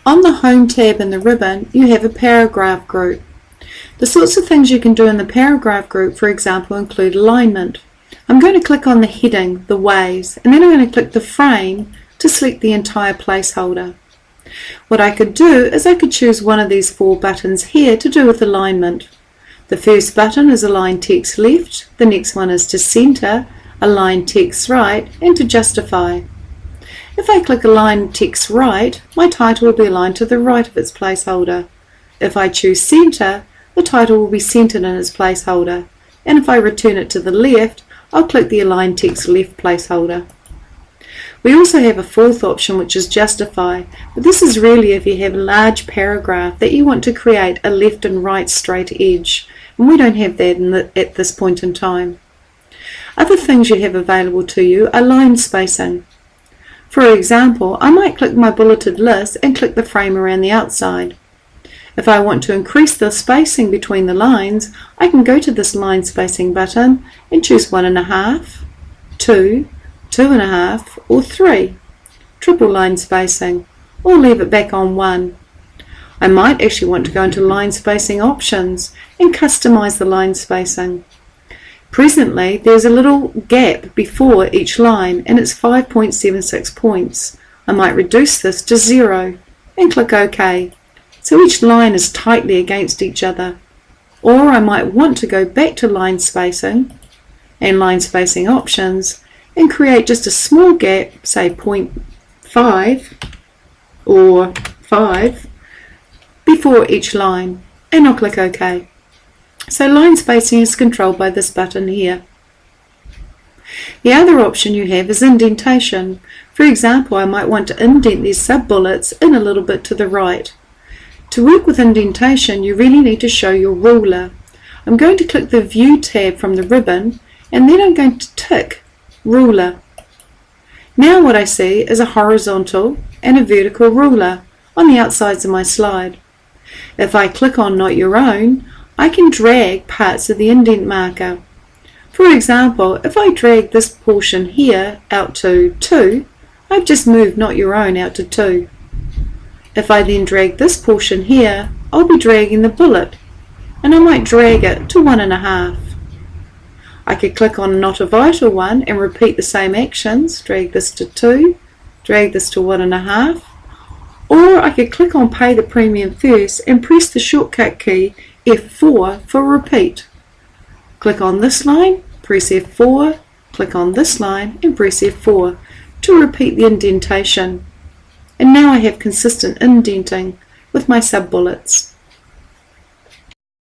On the Home tab in the ribbon, you have a paragraph group. The sorts of things you can do in the paragraph group, for example, include alignment. I'm going to click on the heading, the ways, and then I'm going to click the frame to select the entire placeholder. What I could do is I could choose one of these 4 buttons here to do with alignment. The first button is align text left, the next one is to center, align text right, and to justify. If I click align text right, my title will be aligned to the right of its placeholder. If I choose center, the title will be centered in its placeholder, and if I return it to the left, I'll click the align text left placeholder. We also have a 4th option, which is justify, but this is really if you have a large paragraph that you want to create a left and right straight edge, and we don't have that at this point in time. Other things you have available to you are line spacing. For example, I might click my bulleted list and click the frame around the outside. If I want to increase the spacing between the lines, I can go to this line spacing button and choose 1.5, 2, 2.5 or 3, triple line spacing, or leave it back on 1. I might actually want to go into line spacing options and customize the line spacing. Presently there's a little gap before each line and it's 5.76 points. I might reduce this to 0 and click OK. So each line is tightly against each other. Or I might want to go back to line spacing and line spacing options and create just a small gap, say 0.5 or 5 before each line, and I'll click OK. So line spacing is controlled by this button here. The other option you have is indentation. For example, I might want to indent these sub-bullets in a little bit to the right. To work with indentation, you really need to show your ruler. I'm going to click the View tab from the ribbon, and then I'm going to tick Ruler. Now what I see is a horizontal and a vertical ruler on the outsides of my slide. If I click on Not Your Own, I can drag parts of the indent marker. For example, if I drag this portion here out to 2, I've just moved Not Your Own out to 2. If I then drag this portion here, I'll be dragging the bullet, and I might drag it to 1.5. I could click on Not a Vital One and repeat the same actions, drag this to 2, drag this to 1.5, or I could click on Pay the Premium first and press the shortcut key F4 for repeat. Click on this line, press F4, click on this line and press F4 to repeat the indentation. And now I have consistent indenting with my sub-bullets.